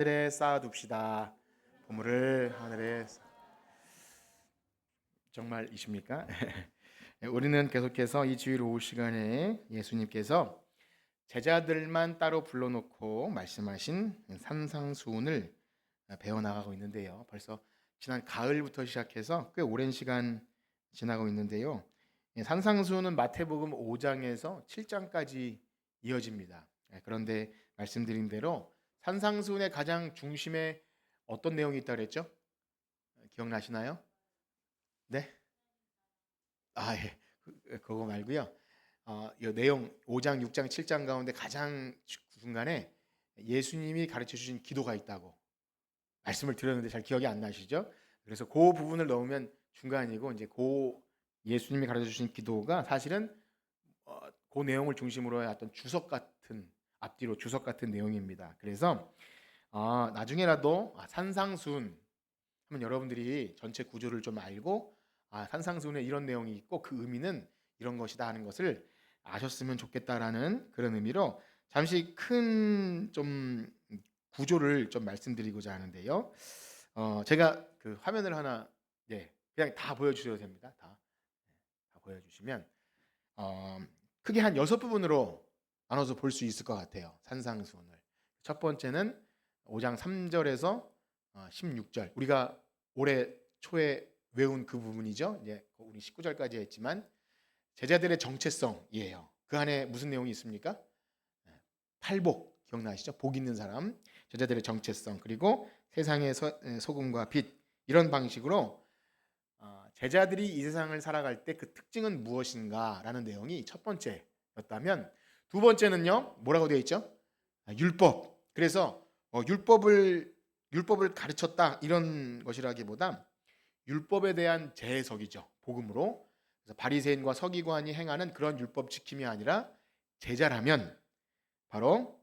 하늘에 쌓아둡시다. 보물을 하늘에 정말이십니까? 우리는 계속해서 이 주일 오후 시간에 예수님께서 제자들만 따로 불러놓고 말씀하신 산상수훈을 배워나가고 있는데요. 벌써 지난 가을부터 시작해서 꽤 오랜 시간 지나고 있는데요. 산상수훈은 마태복음 5장에서 7장까지 이어집니다. 그런데 말씀드린 대로 산상수훈의 가장 중심에 어떤 내용이 있다고 그랬죠? 기억나시나요? 네? 예. 그거 말고요. 이 내용 5장, 6장, 7장 가운데 가장 중간에 예수님이 가르쳐 주신 기도가 있다고 말씀을 드렸는데 잘 기억이 안 나시죠? 그래서 그 부분을 넣으면 중간이고 이제 그 예수님이 가르쳐 주신 기도가 사실은 그 내용을 중심으로 한 어떤 주석 같은 앞뒤로 주석 같은 내용입니다. 그래서 나중에라도 산상수훈 하면 여러분들이 전체 구조를 좀 알고 산상수훈에 이런 내용이 있고 그 의미는 이런 것이다 하는 것을 아셨으면 좋겠다라는 그런 의미로 잠시 큰 좀 구조를 좀 말씀드리고자 하는데요. 제가 그 화면을 하나 그냥 다 보여주셔도 됩니다. 다 보여주시면 크게 한 6부분으로 나눠서 볼 수 있을 것 같아요. 산상수훈을. 첫 번째는 5장 3절에서 16절. 우리가 올해 초에 외운 그 부분이죠. 이제 우리 19절까지 했지만 제자들의 정체성이에요. 그 안에 무슨 내용이 있습니까? 팔복 기억나시죠? 복 있는 사람, 제자들의 정체성, 그리고 세상의 소금과 빛 이런 방식으로 제자들이 이 세상을 살아갈 때 그 특징은 무엇인가라는 내용이 첫 번째였다면 두 번째는요 뭐라고 되어 있죠? 율법. 그래서 율법을 가르쳤다 이런 것이라기보다 율법에 대한 재해석이죠. 복음으로. 그래서 바리새인과 서기관이 행하는 그런 율법 지킴이 아니라 제자라면 바로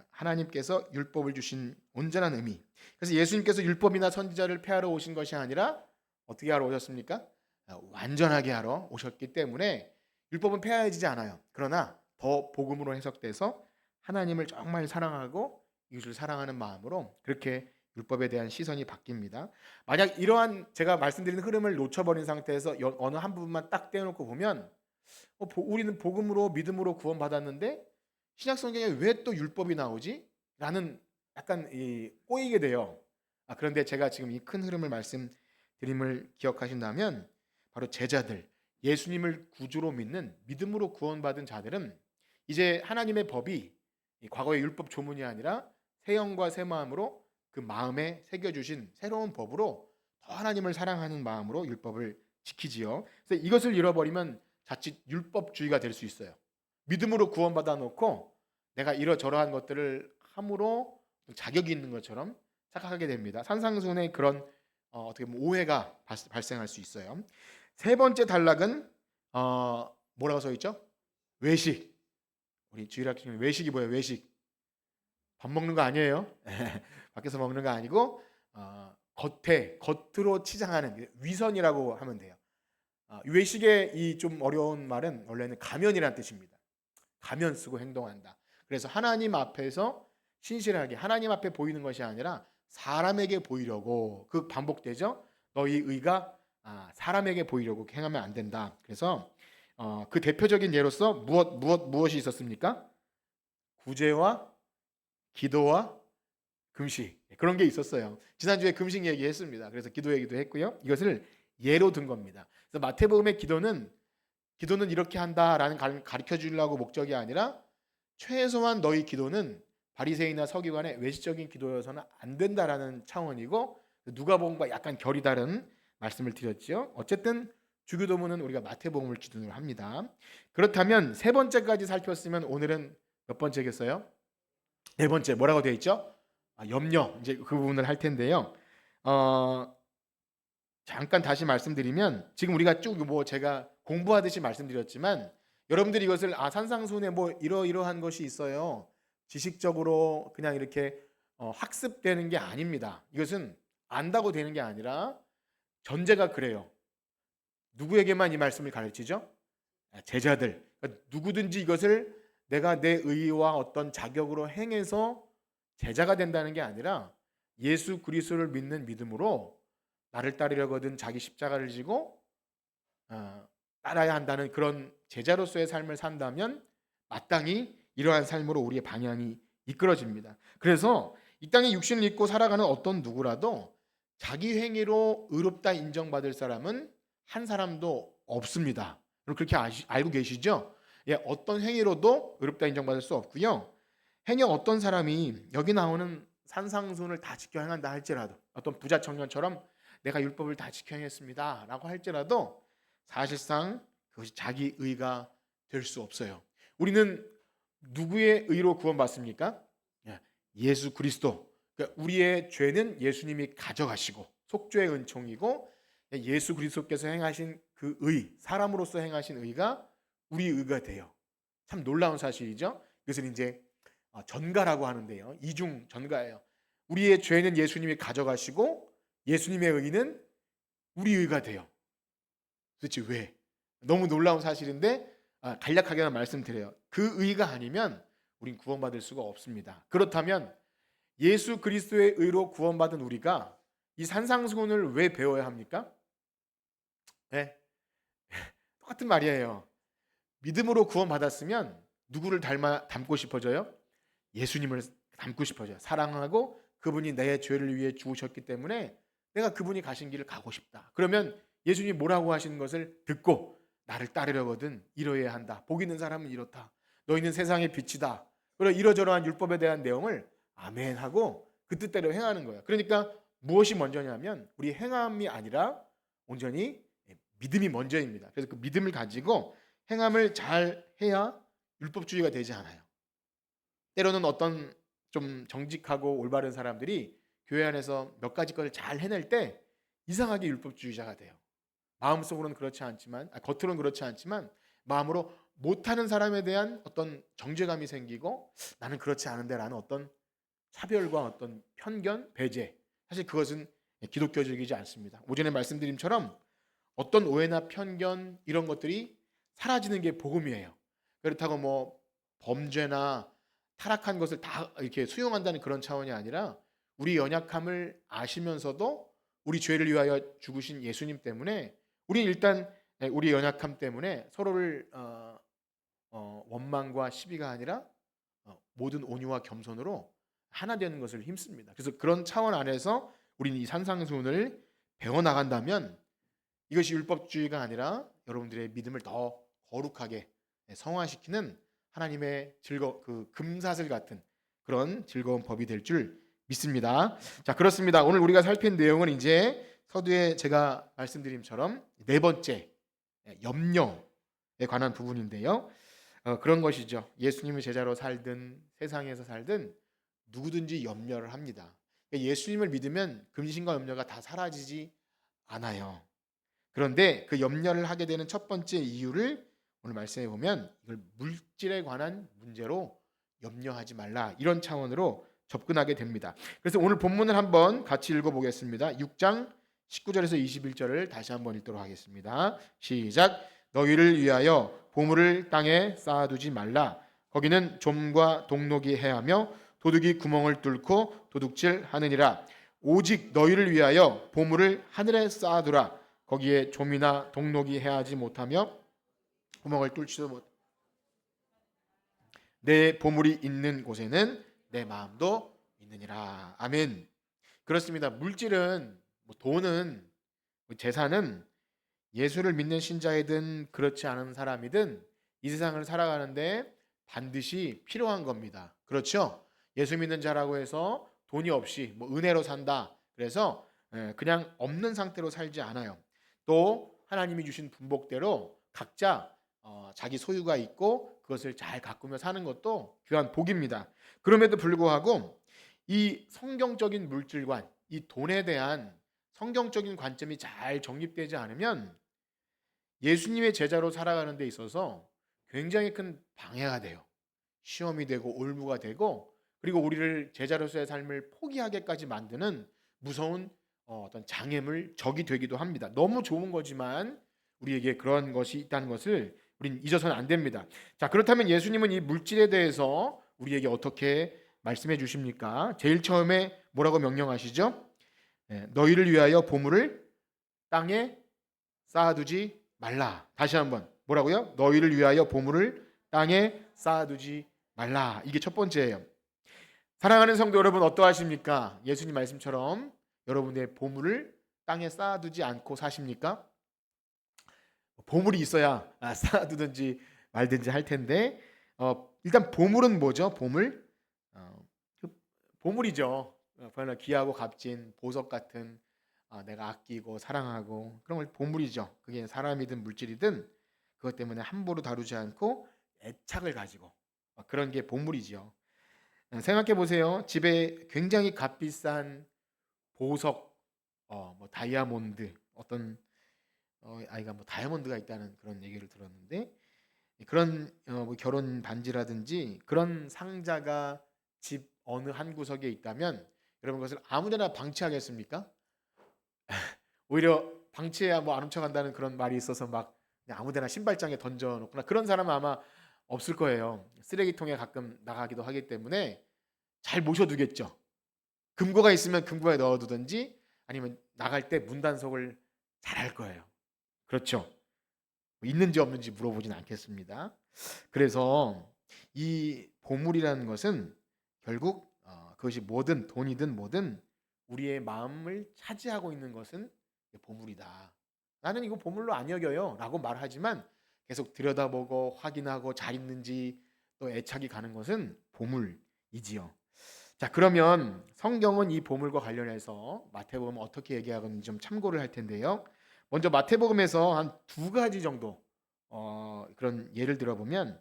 하나님께서 율법을 주신 온전한 의미. 그래서 예수님께서 율법이나 선지자를 폐하러 오신 것이 아니라 어떻게 하러 오셨습니까? 완전하게 하러 오셨기 때문에 율법은 폐하해지지 않아요. 그러나 더 복음으로 해석돼서 하나님을 정말 사랑하고 이웃을 사랑하는 마음으로 그렇게 율법에 대한 시선이 바뀝니다. 만약 이러한 제가 말씀드린 흐름을 놓쳐버린 상태에서 어느 한 부분만 딱 떼어놓고 보면 우리는 복음으로 믿음으로 구원받았는데 신약 성경에 왜 또 율법이 나오지? 라는 약간 꼬이게 돼요. 그런데 제가 지금 이 큰 흐름을 말씀드림을 기억하신다면 바로 제자들, 예수님을 구주로 믿는 믿음으로 구원받은 자들은 이제 하나님의 법이 과거의 율법 조문이 아니라 새 영과 새 마음으로 그 마음에 새겨주신 새로운 법으로 더 하나님을 사랑하는 마음으로 율법을 지키지요. 그래서 이것을 잃어버리면 자칫 율법주의가 될 수 있어요. 믿음으로 구원받아 놓고 내가 이러저러한 것들을 함으로 자격이 있는 것처럼 착각하게 됩니다. 산상수훈의 그런 어떻게 보면 오해가 발생할 수 있어요. 세 번째 단락은 뭐라고 써 있죠? 외식. 우리 주일학생 외식이 뭐예요? 외식. 밥 먹는 거 아니에요? 밖에서 먹는 거 아니고 겉으로 치장하는 위선이라고 하면 돼요. 외식의 이 좀 어려운 말은 원래는 가면이라는 뜻입니다. 가면 쓰고 행동한다. 그래서 하나님 앞에서 신실하게 하나님 앞에 보이는 것이 아니라 사람에게 보이려고 그 반복되죠. 너희 의가 사람에게 보이려고 행하면 안 된다. 그래서 그 대표적인 예로서 무엇이 있었습니까? 구제와 기도와 금식 그런 게 있었어요. 지난주에 금식 얘기했습니다. 그래서 기도 얘기도 했고요. 이것을 예로 든 겁니다. 그래서 마태복음의 기도는 이렇게 한다라는 가르쳐 주려고 목적이 아니라 최소한 너희 기도는 바리새인이나 서기관의 외식적인 기도여서는 안 된다라는 차원이고 누가복음과 약간 결이 다른 말씀을 드렸죠. 어쨌든 주기도문은 우리가 마태복음을 기준으로 합니다. 그렇다면 세 번째까지 살폈으면 오늘은 몇 번째겠어요? 네 번째 뭐라고 되어 있죠? 염려 이제 그 부분을 할 텐데요. 잠깐 다시 말씀드리면 지금 우리가 쭉 제가 공부하듯이 말씀드렸지만 여러분들이 이것을 산상수훈에 이러이러한 것이 있어요. 지식적으로 그냥 이렇게 학습되는 게 아닙니다. 이것은 안다고 되는 게 아니라 전제가 그래요. 누구에게만 이 말씀을 가르치죠? 제자들. 그러니까 누구든지 이것을 내가 내 의와 어떤 자격으로 행해서 제자가 된다는 게 아니라 예수 그리스도를 믿는 믿음으로 나를 따르려거든 자기 십자가를 지고 따라야 한다는 그런 제자로서의 삶을 산다면 마땅히 이러한 삶으로 우리의 방향이 이끌어집니다. 그래서 이 땅에 육신을 입고 살아가는 어떤 누구라도 자기 행위로 의롭다 인정받을 사람은 한 사람도 없습니다. 여러분 그렇게 알고 계시죠? 예, 어떤 행위로도 의롭다 인정받을 수 없고요. 행여 어떤 사람이 여기 나오는 산상순을 다 지켜 행한다 할지라도, 어떤 부자 청년처럼 내가 율법을 다 지켜 행했습니다 라고 할지라도 사실상 그것이 자기 의가 될 수 없어요. 우리는 누구의 의로 구원받습니까? 예수 그리스도. 그러니까 우리의 죄는 예수님이 가져가시고 속죄의 은총이고, 예수 그리스도께서 행하신 그 의, 사람으로서 행하신 의가 우리 의가 돼요. 참 놀라운 사실이죠. 그것을 이제 전가라고 하는데요. 이중 전가예요. 우리의 죄는 예수님이 가져가시고 예수님의 의는 우리 의가 돼요. 도대체 왜? 너무 놀라운 사실인데 간략하게만 말씀드려요. 그 의가 아니면 우린 구원받을 수가 없습니다. 그렇다면 예수 그리스도의 의로 구원받은 우리가 이 산상수훈을 왜 배워야 합니까? 네. 똑같은 말이에요. 믿음으로 구원받았으면 누구를 닮고 싶어져요? 예수님을 닮고 싶어져요. 사랑하고 그분이 내 죄를 위해 죽으셨기 때문에 내가 그분이 가신 길을 가고 싶다. 그러면 예수님이 뭐라고 하시는 것을 듣고 나를 따르려거든 이러해야 한다. 복 있는 사람은 이렇다. 너희는 세상의 빛이다. 그리고 이러저러한 율법에 대한 내용을 아멘 하고 그 뜻대로 행하는 거예요. 그러니까 무엇이 먼저냐면 우리 행함이 아니라 온전히 믿음이 먼저입니다. 그래서 그 믿음을 가지고 행함을 잘 해야 율법주의가 되지 않아요. 때로는 어떤 좀 정직하고 올바른 사람들이 교회 안에서 몇 가지 것을 잘 해낼 때 이상하게 율법주의자가 돼요. 마음속으로는 그렇지 않지만, 겉으로는 그렇지 않지만 마음으로 못하는 사람에 대한 어떤 정죄감이 생기고 나는 그렇지 않은데 라는 어떤 차별과 어떤 편견, 배제. 사실 그것은 기독교적이지 않습니다. 오전에 말씀드린 처럼 어떤 오해나 편견 이런 것들이 사라지는 게 복음이에요. 그렇다고 뭐 범죄나 타락한 것을 다 이렇게 수용한다는 그런 차원이 아니라 우리 연약함을 아시면서도 우리 죄를 위하여 죽으신 예수님 때문에 우리는 일단 우리 연약함 때문에 서로를 원망과 시비가 아니라 모든 온유와 겸손으로 하나 되는 것을 힘씁니다. 그래서 그런 차원 안에서 우리는 이 산상수훈을 배워나간다면 이것이 율법주의가 아니라 여러분들의 믿음을 더 거룩하게 성화시키는 하나님의 그 금사슬 같은 그런 즐거운 법이 될 줄 믿습니다. 자, 그렇습니다. 오늘 우리가 살핀 내용은 이제 서두에 제가 말씀드림처럼 네 번째 염려에 관한 부분인데요. 그런 것이죠. 예수님의 제자로 살든 세상에서 살든 누구든지 염려를 합니다. 예수님을 믿으면 근심과 염려가 다 사라지지 않아요. 그런데 그 염려를 하게 되는 첫 번째 이유를 오늘 말씀해 보면 이걸 물질에 관한 문제로 염려하지 말라 이런 차원으로 접근하게 됩니다. 그래서 오늘 본문을 한번 같이 읽어보겠습니다. 6장 19절에서 21절을 다시 한번 읽도록 하겠습니다. 시작. 너희를 위하여 보물을 땅에 쌓아두지 말라. 거기는 좀과 동록이 해하며 도둑이 구멍을 뚫고 도둑질 하느니라. 오직 너희를 위하여 보물을 하늘에 쌓아두라. 거기에 좀이나 동록이 해하지 못하며 구멍을 뚫지도 못. 내 보물이 있는 곳에는 내 마음도 있느니라. 아멘. 그렇습니다. 물질은 돈은 재산은 예수를 믿는 신자이든 그렇지 않은 사람이든 이 세상을 살아가는데 반드시 필요한 겁니다. 그렇죠? 예수 믿는 자라고 해서 돈이 없이 은혜로 산다. 그래서 그냥 없는 상태로 살지 않아요. 또 하나님이 주신 분복대로 각자 자기 소유가 있고 그것을 잘 가꾸며 사는 것도 귀한 복입니다. 그럼에도 불구하고 이 성경적인 물질관, 이 돈에 대한 성경적인 관점이 잘 정립되지 않으면 예수님의 제자로 살아가는 데 있어서 굉장히 큰 방해가 돼요. 시험이 되고 올무가 되고 그리고 우리를 제자로서의 삶을 포기하게까지 만드는 무서운 어떤 장애물, 적이 되기도 합니다. 너무 좋은 거지만 우리에게 그런 것이 있다는 것을 우린 잊어서는 안 됩니다. 자, 그렇다면 예수님은 이 물질에 대해서 우리에게 어떻게 말씀해 주십니까? 제일 처음에 뭐라고 명령하시죠? 너희를 위하여 보물을 땅에 쌓아두지 말라. 다시 한번 뭐라고요? 너희를 위하여 보물을 땅에 쌓아두지 말라. 이게 첫 번째예요. 사랑하는 성도 여러분, 어떠하십니까? 예수님 말씀처럼 여러분의 보물을 땅에 쌓아두지 않고 사십니까? 보물이 있어야 쌓아두든지 말든지 할 텐데, 일단 보물은 뭐죠? 보물? 그 보물이죠. 귀하고 값진 보석 같은, 내가 아끼고 사랑하고 그런 걸 보물이죠. 그게 사람이든 물질이든 그것 때문에 함부로 다루지 않고 애착을 가지고 그런 게 보물이죠. 생각해 보세요. 집에 굉장히 값비싼 보석, 뭐 다이아몬드, 어떤 아이가 뭐 다이아몬드가 있다는 그런 얘기를 들었는데, 그런 뭐 결혼 반지라든지 그런 상자가 집 어느 한 구석에 있다면 여러분 그것을 아무데나 방치하겠습니까? 오히려 방치해야 뭐 안 훔쳐간다는 그런 말이 있어서 막 그냥 아무데나 신발장에 던져놓거나 그런 사람은 아마 없을 거예요. 쓰레기통에 가끔 나가기도 하기 때문에 잘 모셔두겠죠. 금고가 있으면 금고에 넣어두든지 아니면 나갈 때 문단속을 잘 할 거예요. 그렇죠. 있는지 없는지 물어보진 않겠습니다. 그래서 이 보물이라는 것은 결국 그것이 뭐든 돈이든 뭐든 우리의 마음을 차지하고 있는 것은 보물이다. 나는 이거 보물로 안 여겨요 라고 말하지만 계속 들여다보고 확인하고 잘 있는지 또 애착이 가는 것은 보물이지요. 자, 그러면 성경은 이 보물과 관련해서 마태복음 어떻게 얘기하는지 좀 참고를 할 텐데요. 먼저 마태복음에서 한 두 가지 정도 그런 예를 들어보면,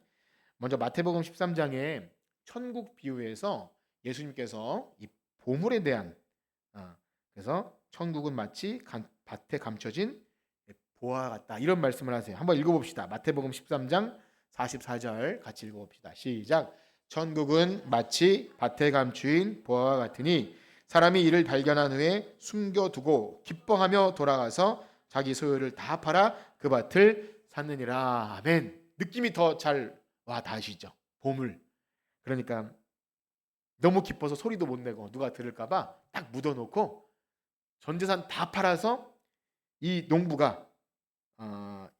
먼저 마태복음 13장에 천국 비유에서 예수님께서 이 보물에 대한, 그래서 천국은 마치 밭에 감춰진 보화 같다, 이런 말씀을 하세요. 한번 읽어봅시다. 마태복음 13장 44절 같이 읽어봅시다. 시작. 천국은 마치 밭에 감추인 보화와 같으니 사람이 이를 발견한 후에 숨겨두고 기뻐하며 돌아가서 자기 소유를 다 팔아 그 밭을 샀느니라. 아멘. 느낌이 더 잘 와 닿으시죠? 보물. 그러니까 너무 기뻐서 소리도 못 내고 누가 들을까봐 딱 묻어놓고 전 재산 다 팔아서 이 농부가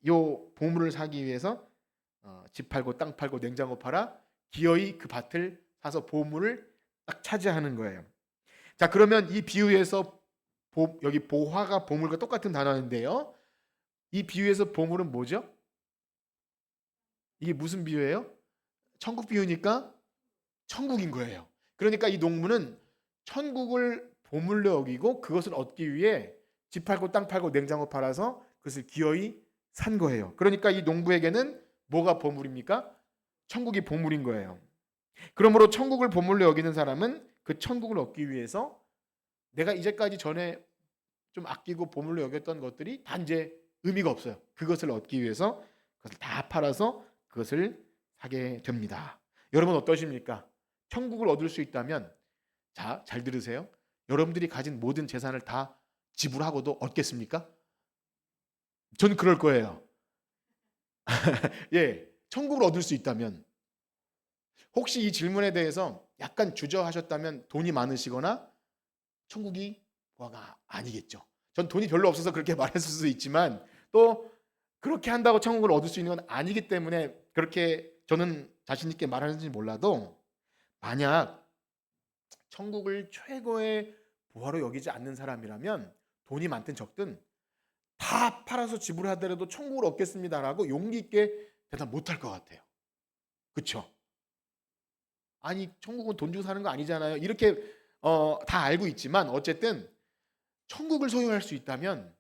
요 보물을 사기 위해서 집 팔고 땅 팔고 냉장고 팔아 기어이 그 밭을 사서 보물을 딱 차지하는 거예요. 자, 그러면 이 비유에서 여기 보화가 보물과 똑같은 단어인데요. 이 비유에서 보물은 뭐죠? 이게 무슨 비유예요? 천국 비유니까 천국인 거예요. 그러니까 이 농부는 천국을 보물로 여기고 그것을 얻기 위해 집 팔고 땅 팔고 냉장고 팔아서 그것을 기어이 산 거예요. 그러니까 이 농부에게는 뭐가 보물입니까? 천국이 보물인 거예요. 그러므로 천국을 보물로 여기는 사람은 그 천국을 얻기 위해서 내가 이제까지 전에 좀 아끼고 보물로 여겼던 것들이 다 이제 의미가 없어요. 그것을 얻기 위해서 그것을 다 팔아서 그것을 사게 됩니다. 여러분 어떠십니까? 천국을 얻을 수 있다면, 자, 잘 들으세요. 여러분들이 가진 모든 재산을 다 지불하고도 얻겠습니까? 전 그럴 거예요. 예, 천국을 얻을 수 있다면. 혹시 이 질문에 대해서 약간 주저하셨다면 돈이 많으시거나 천국이 보화가 아니겠죠. 전 돈이 별로 없어서 그렇게 말했을 수도 있지만 또 그렇게 한다고 천국을 얻을 수 있는 건 아니기 때문에 그렇게 저는 자신 있게 말하는지 몰라도, 만약 천국을 최고의 보화로 여기지 않는 사람이라면 돈이 많든 적든 다 팔아서 지불하더라도 천국을 얻겠습니다라고 용기 있게 대답 못할 것 같아요. 그렇죠? 아니 천국은 돈 주고 사는 거 아니잖아요. 이렇게 다 알고 있지만 어쨌든 천국을 소유할 수 있다면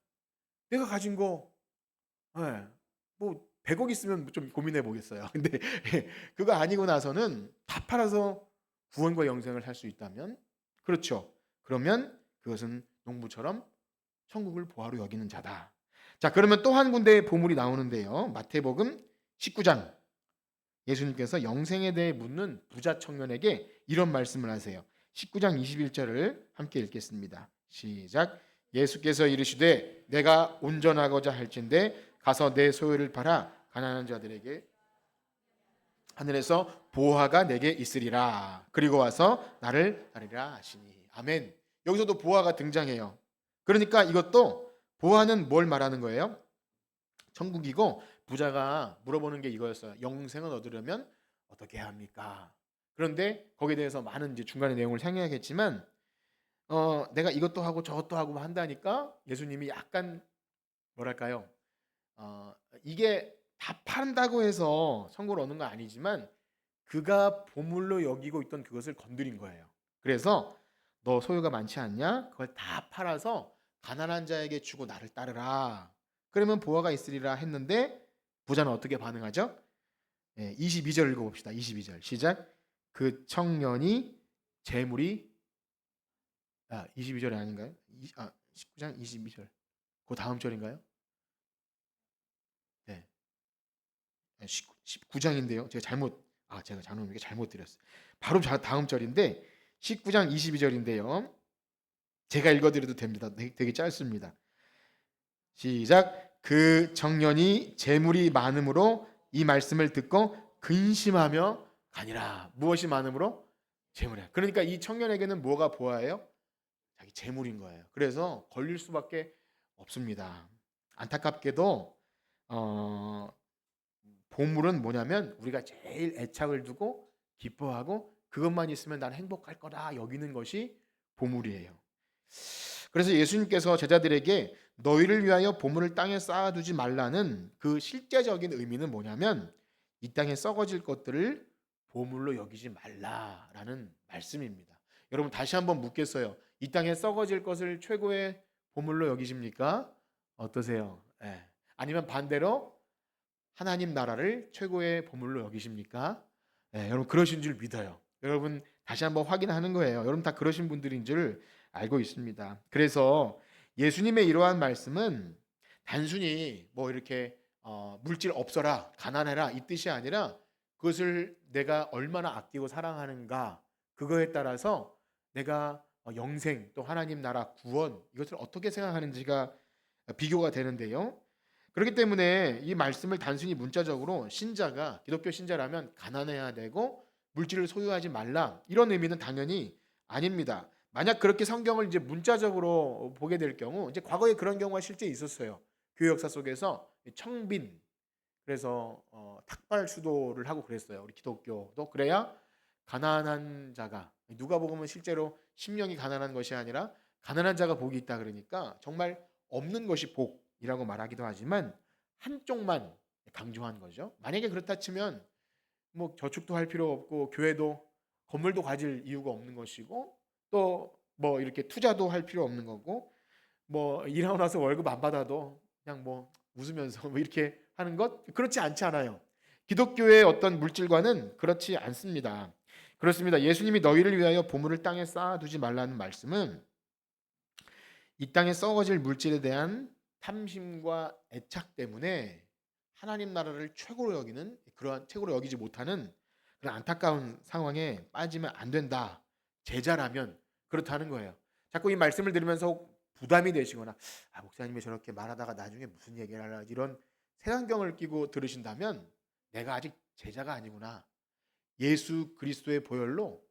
내가 가진 거, 뭐 100억 있으면 좀 고민해 보겠어요. 근데 그거 아니고 나서는 다 팔아서 구원과 영생을 살 수 있다면, 그렇죠. 그러면 그것은 농부처럼 천국을 보화로 여기는 자다. 자, 그러면 또 한 군데의 보물이 나오는데요. 마태복음 19장. 예수님께서 영생에 대해 묻는 부자 청년에게 이런 말씀을 하세요. 19장 21절을 함께 읽겠습니다. 시작. 예수께서 이르시되 내가 온전하고자 할진대 가서 내 소유를 팔아 가난한 자들에게. 하늘에서 보화가 내게 있으리라. 그리고 와서 나를 따르리라 하시니. 아멘. 여기서도 보화가 등장해요. 그러니까 이것도 보화는 뭘 말하는 거예요? 천국이고 부자가 물어보는 게 이거였어요. 영생을 얻으려면 어떻게 해야 합니까? 그런데 거기에 대해서 많은 이제 중간의 내용을 상의하겠지만 내가 이것도 하고 저것도 하고 한다니까 예수님이 약간 뭐랄까요? 이게 다 판다고 해서 천국을 얻는 건 아니지만 그가 보물로 여기고 있던 그것을 건드린 거예요. 그래서 너 소유가 많지 않냐? 그걸 다 팔아서 가난한 자에게 주고 나를 따르라. 그러면 보화가 있으리라 했는데 부자는 어떻게 반응하죠? 22절 읽어봅시다. 22절 시작. 그 청년이 재물이 22절이 아닌가요? 19장 22절. 그 다음 절인가요? 네. 19장인데요. 제가 잘못 이게 잘못 드렸어요. 바로 다음 절인데 19장 22절인데요. 제가 읽어드려도 됩니다. 되게 짧습니다. 시작. 그 청년이 재물이 많음으로 이 말씀을 듣고 근심하며 가니라. 무엇이 많음으로? 재물이야. 그러니까 이 청년에게는 뭐가 보아예요? 자기 재물인 거예요. 그래서 걸릴 수밖에 없습니다. 안타깝게도 보물은 뭐냐면 우리가 제일 애착을 두고 기뻐하고 그것만 있으면 난 행복할 거다 여기는 것이 보물이에요. 그래서 예수님께서 제자들에게 너희를 위하여 보물을 땅에 쌓아두지 말라는 그 실제적인 의미는 뭐냐면 이 땅에 썩어질 것들을 보물로 여기지 말라라는 말씀입니다. 여러분 다시 한번 묻겠어요. 이 땅에 썩어질 것을 최고의 보물로 여기십니까? 어떠세요? 아니면 반대로 하나님 나라를 최고의 보물로 여기십니까? 여러분 그러신 줄 믿어요. 여러분 다시 한번 확인하는 거예요. 여러분 다 그러신 분들인 줄 알고 있습니다. 그래서 예수님의 이러한 말씀은 단순히 뭐 이렇게 물질 없어라, 가난해라 이 뜻이 아니라 그것을 내가 얼마나 아끼고 사랑하는가 그거에 따라서 내가 영생 또 하나님 나라 구원 이것을 어떻게 생각하는지가 비교가 되는데요. 그렇기 때문에 이 말씀을 단순히 문자적으로 신자가 기독교 신자라면 가난해야 되고 물질을 소유하지 말라 이런 의미는 당연히 아닙니다. 만약 그렇게 성경을 이제 문자적으로 보게 될 경우 이제 과거에 그런 경우가 실제 있었어요. 교회 역사 속에서 청빈 그래서 탁발 수도를 하고 그랬어요. 우리 기독교도 그래야 가난한 자가 누가복음은 실제로 심령이 가난한 것이 아니라 가난한 자가 복이 있다 그러니까 정말 없는 것이 복이라고 말하기도 하지만 한쪽만 강조한 거죠. 만약에 그렇다 치면 뭐 저축도 할 필요 없고 교회도 건물도 가질 이유가 없는 것이고 또 뭐 이렇게 투자도 할 필요 없는 거고 뭐 일하고 나서 월급 안 받아도 그냥 뭐 웃으면서 뭐 이렇게 하는 것 그렇지 않지 않아요. 기독교의 어떤 물질과는 그렇지 않습니다. 그렇습니다. 예수님이 너희를 위하여 보물을 땅에 쌓아두지 말라는 말씀은 이 땅에 썩어질 물질에 대한 탐심과 애착 때문에 하나님 나라를 최고로 여기는 그러한 최고로 여기지 못하는 그런 안타까운 상황에 빠지면 안 된다. 제자라면 그렇다는 거예요. 자꾸 이 말씀을 들으면서 부담이 되시거나 목사님이 저렇게 말하다가 나중에 무슨 얘기를 하려지 이런 색안경을 끼고 들으신다면 내가 아직 제자가 아니구나. 예수 그리스도의 보혈로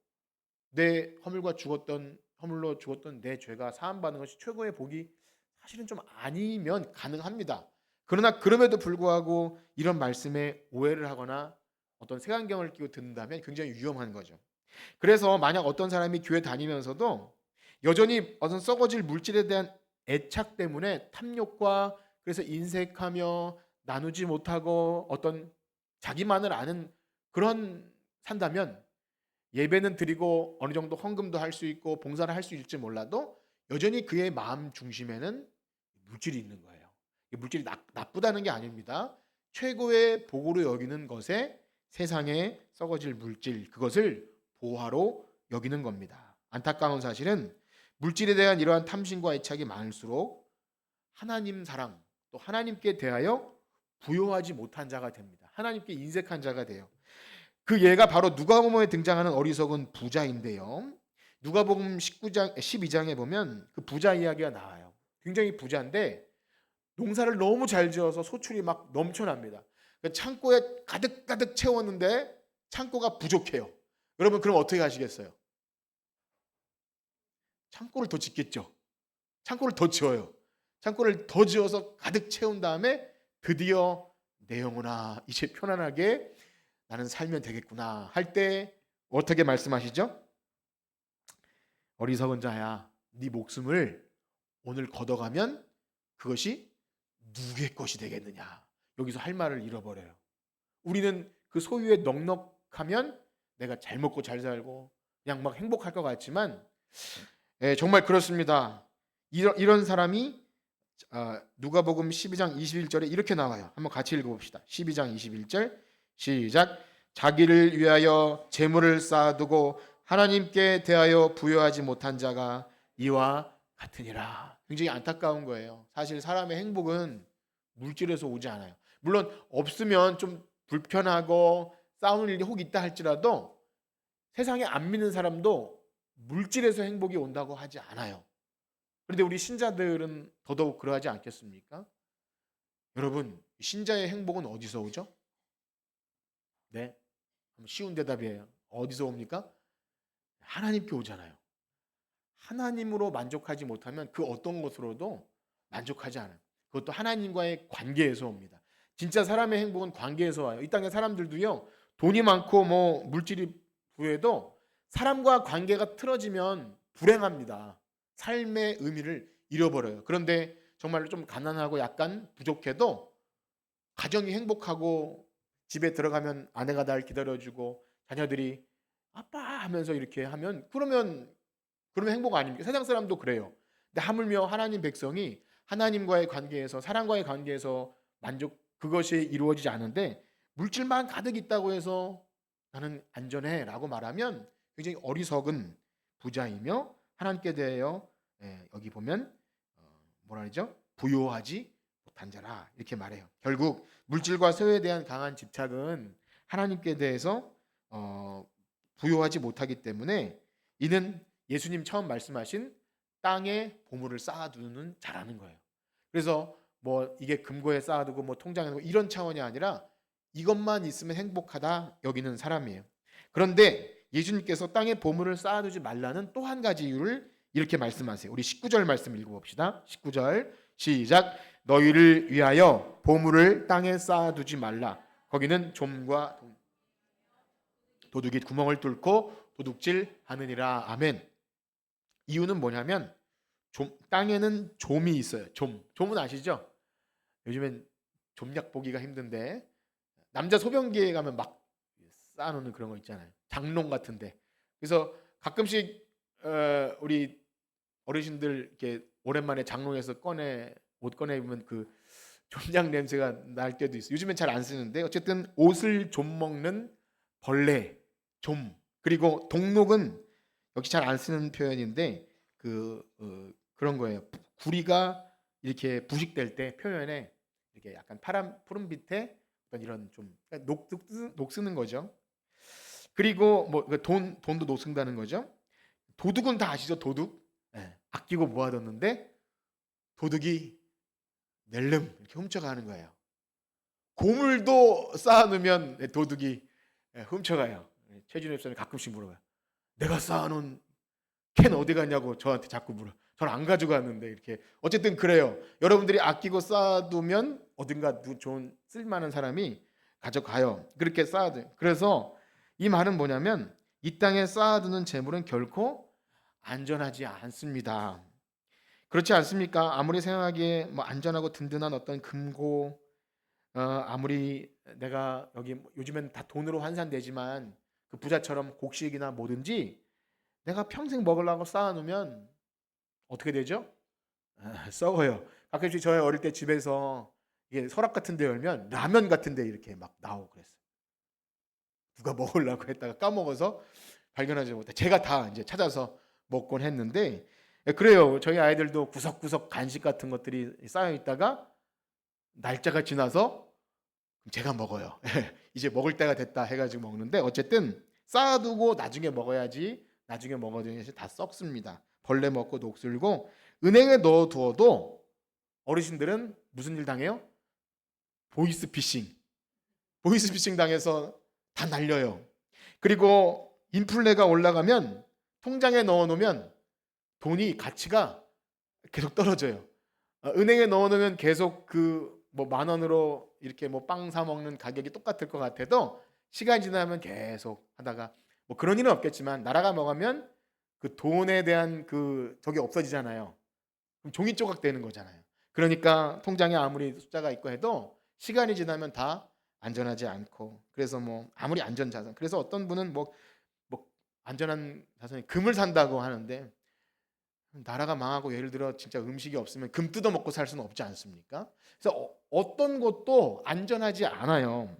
내 허물로 죽었던 내 죄가 사함받는 것이 최고의 복이 사실은 좀 아니면 가능합니다. 그러나 그럼에도 불구하고 이런 말씀에 오해를 하거나 어떤 색안경을 끼고 듣는다면 굉장히 위험한 거죠. 그래서 만약 어떤 사람이 교회 다니면서도 여전히 어떤 썩어질 물질에 대한 애착 때문에 탐욕과 그래서 인색하며 나누지 못하고 어떤 자기만을 아는 그런 산다면 예배는 드리고 어느 정도 헌금도 할 수 있고 봉사를 할 수 있을지 몰라도 여전히 그의 마음 중심에는 물질이 있는 거예요. 물질이 나쁘다는 게 아닙니다. 최고의 복으로 여기는 것에 세상에 썩어질 물질 그것을 보화로 여기는 겁니다. 안타까운 사실은 물질에 대한 이러한 탐심과 애착이 많을수록 하나님 사랑 또 하나님께 대하여 부요하지 못한 자가 됩니다. 하나님께 인색한 자가 돼요. 그 예가 바로 누가복음에 등장하는 어리석은 부자인데요. 누가복음 12장에 보면 그 부자 이야기가 나와요. 굉장히 부자인데 농사를 너무 잘 지어서 소출이 막 넘쳐납니다. 창고에 가득가득 채웠는데 창고가 부족해요. 여러분 그럼 어떻게 하시겠어요? 창고를 더 짓겠죠. 창고를 더 지어요. 창고를 더 지어서 가득 채운 다음에 드디어 내 영혼아 이제 편안하게 나는 살면 되겠구나 할 때 어떻게 말씀하시죠? 어리석은 자야, 네 목숨을 오늘 걷어가면 그것이 누구의 것이 되겠느냐. 여기서 할 말을 잃어버려요. 우리는 그 소유에 넉넉하면 내가 잘 먹고 잘 살고 그냥 막 행복할 것 같지만 정말 그렇습니다. 이런 사람이 누가복음 12장 21절에 이렇게 나와요. 한번 같이 읽어봅시다. 12장 21절 시작. 자기를 위하여 재물을 쌓아두고 하나님께 대하여 부여하지 못한 자가 이와 같으니라. 굉장히 안타까운 거예요. 사실 사람의 행복은 물질에서 오지 않아요. 물론 없으면 좀 불편하고 싸우는 일이 혹 있다 할지라도 세상에 안 믿는 사람도 물질에서 행복이 온다고 하지 않아요. 그런데 우리 신자들은 더더욱 그러하지 않겠습니까? 여러분, 신자의 행복은 어디서 오죠? 네, 쉬운 대답이에요. 어디서 옵니까? 하나님께 오잖아요. 하나님으로 만족하지 못하면 그 어떤 것으로도 만족하지 않아요. 그것도 하나님과의 관계에서 옵니다. 진짜 사람의 행복은 관계에서 와요. 이 땅의 사람들도요, 돈이 많고 뭐 물질이 부해도 사람과 관계가 틀어지면 불행합니다. 삶의 의미를 잃어버려요. 그런데 정말로 좀 가난하고 약간 부족해도 가정이 행복하고 집에 들어가면 아내가 날 기다려주고 자녀들이 아빠 하면서 이렇게 하면 그러면 행복 아닙니까? 세상 사람도 그래요. 근데 하물며 하나님 백성이 하나님과의 관계에서 사람과의 관계에서 그것이 이루어지지 않은데 물질만 가득 있다고 해서 나는 안전해 라고 말하면 굉장히 어리석은 부자이며 하나님께 대하여 여기 보면 뭐라 그러죠? 부요하지 못한 자라 이렇게 말해요. 결국 물질과 소유에 대한 강한 집착은 하나님께 대해서 부요하지 못하기 때문에 이는 예수님 처음 말씀하신 땅에 보물을 쌓아두는 자라는 거예요. 그래서 뭐 이게 금고에 쌓아두고 뭐 통장에 놓고 이런 차원이 아니라 이것만 있으면 행복하다 여기는 사람이에요. 그런데 예수님께서 땅에 보물을 쌓아두지 말라는 또 한 가지 이유를 이렇게 말씀하세요. 우리 19절 말씀 읽어봅시다. 19절 시작. 너희를 위하여 보물을 땅에 쌓아두지 말라. 거기는 좀과 도둑이 구멍을 뚫고 도둑질 하느니라. 아멘. 이유는 뭐냐면 땅에는 좀이 있어요. 좀은 아시죠? 요즘엔 좀약 보기가 힘든데 남자 소변기에 가면 막 쌓아놓는 그런 거 있잖아요. 장롱 같은데. 그래서 가끔씩 우리 어르신들 이렇게 오랜만에 장롱에서 옷 꺼내 입으면 그 좀약 냄새가 날 때도 있어요. 요즘엔 잘 안 쓰는데 어쨌든 옷을 좀 먹는 벌레, 좀 그리고 동록은 역시 잘 안 쓰는 표현인데 그런 거예요. 구리가 이렇게 부식될 때 표현에 이렇게 약간 푸른빛에 어떤 이런 좀 녹쓰는 거죠. 그리고 뭐 돈도 녹쓴다는 거죠. 도둑은 다 아시죠? 도둑. 아끼고 모아뒀는데 도둑이 낼름 이렇게 훔쳐가는 거예요. 고물도 쌓아놓으면 도둑이 훔쳐가요. 최준호 집사님 가끔씩 물어봐요. 내가 쌓아놓은 캔 어디 갔냐고 저한테 자꾸 물어. 저는 안 가져갔는데 이렇게 어쨌든 그래요. 여러분들이 아끼고 쌓아두면 어딘가 좋은 쓸만한 사람이 가져가요. 그렇게 쌓아두. 그래서 이 말은 뭐냐면 이 땅에 쌓아두는 재물은 결코 안전하지 않습니다. 그렇지 않습니까? 아무리 생각하기에 뭐 안전하고 든든한 어떤 금고, 아무리 내가 여기 요즘엔 다 돈으로 환산되지만 그 부자처럼 곡식이나 뭐든지 내가 평생 먹으려고 쌓아놓으면 어떻게 되죠? 썩어요. 가끔씩 저희 어릴 때 집에서 이게 서랍 같은 데 열면 라면 같은 데 이렇게 막 나오고 그랬어요. 누가 먹으려고 했다가 까먹어서 발견하지 못해. 제가 다 이제 찾아서 먹곤 했는데 그래요. 저희 아이들도 구석구석 간식 같은 것들이 쌓여 있다가 날짜가 지나서 제가 먹어요. 이제 먹을 때가 됐다 해가지고 먹는데 어쨌든 쌓아두고 나중에 먹어야지. 나중에 먹어야지 다 썩습니다. 벌레 먹고 녹슬고 은행에 넣어두어도 어르신들은 무슨 일 당해요? 보이스피싱 당해서 다 날려요. 그리고 인플레가 올라가면 통장에 넣어놓으면 돈이 가치가 계속 떨어져요. 은행에 넣어놓으면 계속 그 뭐 만 원으로 이렇게 뭐 빵 사 먹는 가격이 똑같을 것 같아도 시간이 지나면 계속 하다가 뭐 그런 일은 없겠지만 나라가 먹으면 그 돈에 대한 그 저게 없어지잖아요. 그럼 종이 조각 되는 거잖아요. 그러니까 통장에 아무리 숫자가 있고 해도 시간이 지나면 다 안전하지 않고, 그래서 뭐 아무리 안전 자산, 그래서 어떤 분은 뭐 안전한 자산에 금을 산다고 하는데, 나라가 망하고 예를 들어 진짜 음식이 없으면 금 뜯어 먹고 살 수는 없지 않습니까? 그래서 어떤 것도 안전하지 않아요.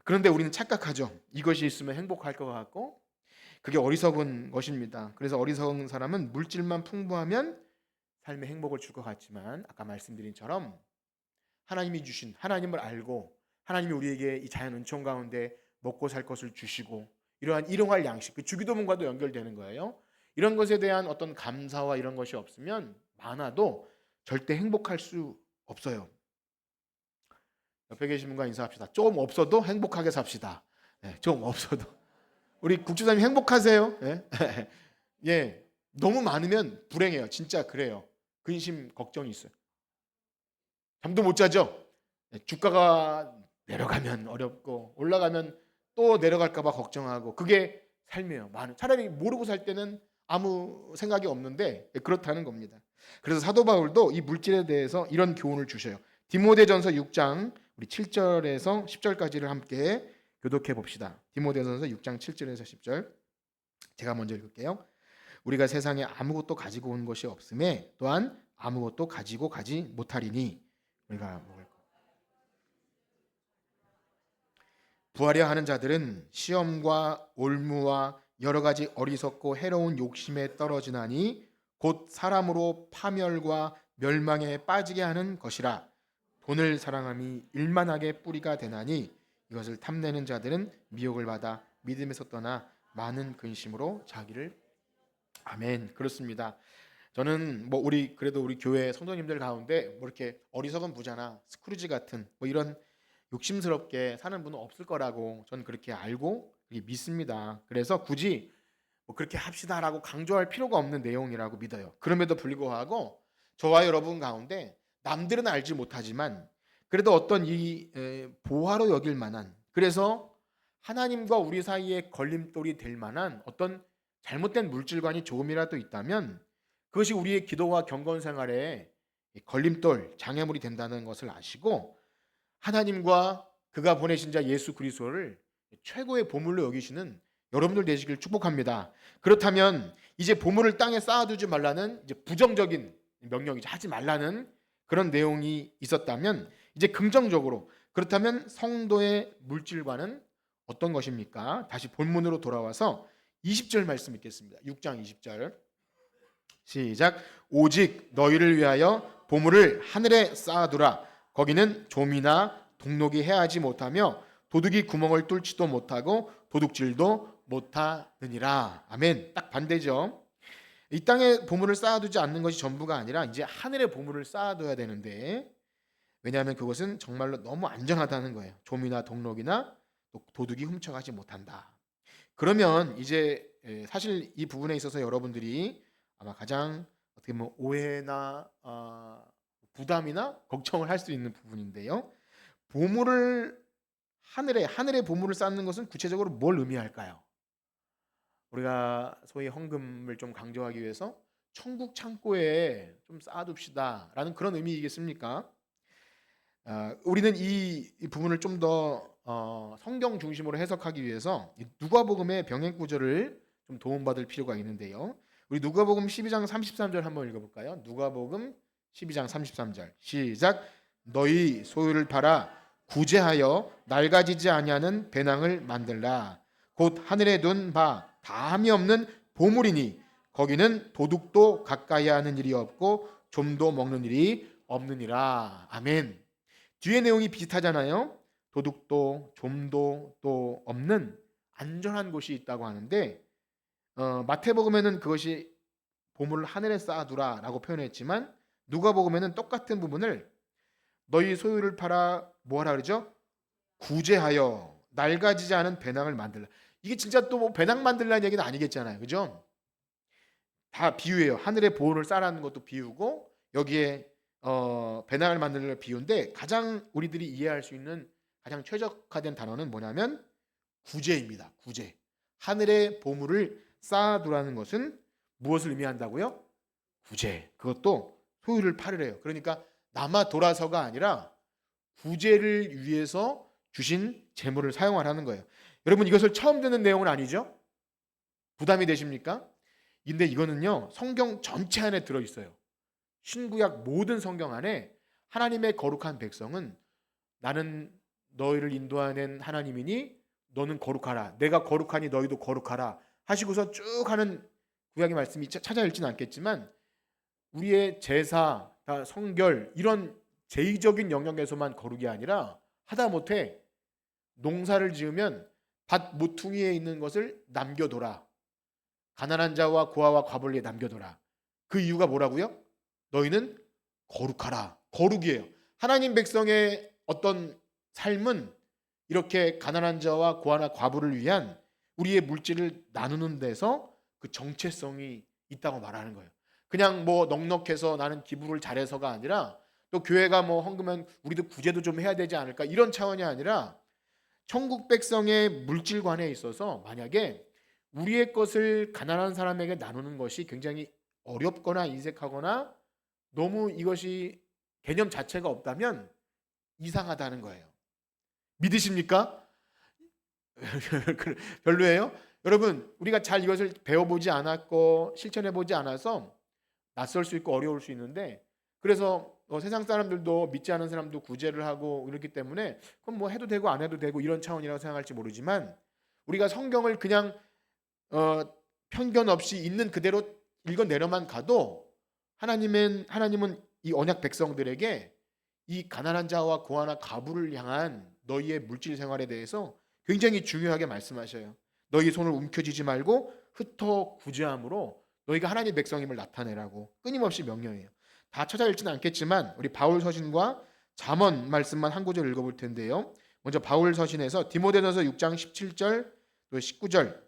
그런데 우리는 착각하죠. 이것이 있으면 행복할 것 같고, 그게 어리석은 것입니다. 그래서 어리석은 사람은 물질만 풍부하면 삶의 행복을 줄 것 같지만, 아까 말씀드린 처럼 하나님이 주신, 하나님을 알고 하나님이 우리에게 이 자연 은총 가운데 먹고 살 것을 주시고 이러한 일용할 양식, 그 주기도문과도 연결되는 거예요. 이런 것에 대한 어떤 감사와 이런 것이 없으면 많아도 절대 행복할 수 없어요. 옆에 계신 분과 인사합시다. 좀 없어도 행복하게 삽시다. 네, 좀 없어도. 우리 국주사님 행복하세요? 네? 예, 너무 많으면 불행해요. 진짜 그래요. 근심, 걱정이 있어요. 잠도 못 자죠? 네, 주가가 내려가면 어렵고 올라가면 또 내려갈까 봐 걱정하고, 그게 삶이에요. 차라리 모르고 살 때는 아무 생각이 없는데 그렇다는 겁니다. 그래서 사도 바울도 이 물질에 대해서 이런 교훈을 주셔요. 디모데전서 6장 우리 7절에서 10절까지를 함께 교독해 봅시다. 디모데전서 6장 7절에서 10절. 제가 먼저 읽을게요. 우리가 세상에 아무것도 가지고 온 것이 없음에 또한 아무것도 가지고 가지 못하리니, 우리가 먹을 것, 부하려 하는 자들은 시험과 올무와 여러 가지 어리석고 해로운 욕심에 떨어지나니 곧 사람으로 파멸과 멸망에 빠지게 하는 것이라. 돈을 사랑함이 일만하게 뿌리가 되나니 이것을 탐내는 자들은 미혹을 받아 믿음에서 떠나 많은 근심으로 자기를. 아멘. 그렇습니다. 저는 뭐 그래도 우리 교회 성도님들 가운데 뭐 이렇게 어리석은 부자나 스크루지 같은 뭐 이런 욕심스럽게 사는 분은 없을 거라고 저는 그렇게 알고 믿습니다. 그래서 굳이 뭐 그렇게 합시다라고 강조할 필요가 없는 내용이라고 믿어요. 그럼에도 불구하고 저와 여러분 가운데 남들은 알지 못하지만 그래도 어떤 보화로 여길 만한, 그래서 하나님과 우리 사이에 걸림돌이 될 만한 어떤 잘못된 물질관이 조금이라도 있다면 그것이 우리의 기도와 경건 생활에 걸림돌, 장애물이 된다는 것을 아시고 하나님과 그가 보내신 자 예수 그리스도를 최고의 보물로 여기시는 여러분들 되시길 축복합니다. 그렇다면 이제 보물을 땅에 쌓아두지 말라는 이제 부정적인 명령이죠. 하지 말라는 그런 내용이 있었다면 이제 긍정적으로, 그렇다면 성도의 물질과는 어떤 것입니까? 다시 본문으로 돌아와서 20절 말씀 읽겠습니다. 6장 20절 시작. 오직 너희를 위하여 보물을 하늘에 쌓아두라. 거기는 좀이나 동록이 해하지 못하며 도둑이 구멍을 뚫지도 못하고 도둑질도 못하느니라. 아멘. 딱 반대죠. 이 땅에 보물을 쌓아두지 않는 것이 전부가 아니라 이제 하늘에 보물을 쌓아둬야 되는데, 왜냐하면 그것은 정말로 너무 안전하다는 거예요. 좀이나 동록이나 도둑이 훔쳐가지 못한다. 그러면 이제 사실 이 부분에 있어서 여러분들이 아마 가장 어떻게 보면 오해나 부담이나 걱정을 할 수 있는 부분인데요. 하늘에 보물을 쌓는 것은 구체적으로 뭘 의미할까요? 우리가 소위 헌금을 좀 강조하기 위해서 천국 창고에 좀 쌓아둡시다라는 그런 의미이겠습니까? 우리는 이 부분을 좀 더 성경 중심으로 해석하기 위해서 누가복음의 병행 구절을 좀 도움받을 필요가 있는데요. 우리 누가복음 12장 33절 한번 읽어볼까요? 누가복음 12장 33절 시작. 너희 소유를 팔아 구제하여 낡아지지 아니하는 배낭을 만들라. 곧 하늘에 둔 바 다함이 없는 보물이니 거기는 도둑도 가까이 하는 일이 없고 좀도 먹는 일이 없느니라. 아멘. 뒤에 내용이 비슷하잖아요. 도둑도 좀도 또 없는 안전한 곳이 있다고 하는데 마태복음에는 그것이 보물을 하늘에 쌓아두라라고 표현했지만 누가복음에는 똑같은 부분을 너희 소유를 팔아 뭐하라 그러죠? 구제하여 낡아지지 않은 배낭을 만들라. 이게 진짜 또 뭐 배낭 만들라는 얘기는 아니겠잖아요. 그죠? 다 비유예요. 하늘의 보온을 쌓라는 것도 비유고 여기에 배낭을 만들는 비유인데 가장 우리들이 이해할 수 있는 가장 최적화된 단어는 뭐냐면 구제입니다. 구제. 하늘의 보물을 쌓아두라는 것은 무엇을 의미한다고요? 구제. 그것도 소유를 팔으래요. 그러니까 남아 돌아서가 아니라 구제를 위해서 주신 재물을 사용하라는 거예요. 여러분 이것을 처음 듣는 내용은 아니죠? 부담이 되십니까? 근데 이거는요 성경 전체 안에 들어있어요. 신구약 모든 성경 안에 하나님의 거룩한 백성은 나는 너희를 인도하는 하나님이니 너는 거룩하라. 내가 거룩하니 너희도 거룩하라 하시고서 쭉 하는 구약의 말씀이 찾아 읽지는 않겠지만 우리의 제사, 성결 이런 제의적인 영역에서만 거룩이 아니라 하다못해 농사를 지으면 밭 모퉁이에 있는 것을 남겨둬라. 가난한 자와 고아와 과부를 남겨둬라. 그 이유가 뭐라고요? 너희는 거룩하라. 거룩이에요. 하나님 백성의 어떤 삶은 이렇게 가난한 자와 고아나 과부를 위한 우리의 물질을 나누는 데서 그 정체성이 있다고 말하는 거예요. 그냥 뭐 넉넉해서 나는 기부를 잘해서가 아니라 또 교회가 뭐 헌금은 우리도 구제도 좀 해야 되지 않을까 이런 차원이 아니라 천국 백성의 물질관에 있어서 만약에 우리의 것을 가난한 사람에게 나누는 것이 굉장히 어렵거나 인색하거나 너무 이것이 개념 자체가 없다면 이상하다는 거예요. 믿으십니까? 별로예요? 여러분 우리가 잘 이것을 배워보지 않았고 실천해보지 않아서 낯설 수 있고 어려울 수 있는데 그래서 세상 사람들도 믿지 않은 사람도 구제를 하고 이렇기 때문에 그럼 뭐 해도 되고 안 해도 되고 이런 차원이라고 생각할지 모르지만 우리가 성경을 그냥 편견 없이 있는 그대로 읽어내려만 가도 하나님은 이 언약 백성들에게 이 가난한 자와 고아나 과부를 향한 너희의 물질 생활에 대해서 굉장히 중요하게 말씀하셔요. 너희 손을 움켜쥐지 말고 흩어 구제함으로 너희가 하나님 백성임을 나타내라고 끊임없이 명령해요. 다 찾아 읽지는 않겠지만 우리 바울 서신과 잠언 말씀만 한 구절 읽어볼 텐데요. 먼저 바울 서신에서 디모데전서 6장 17절 또 19절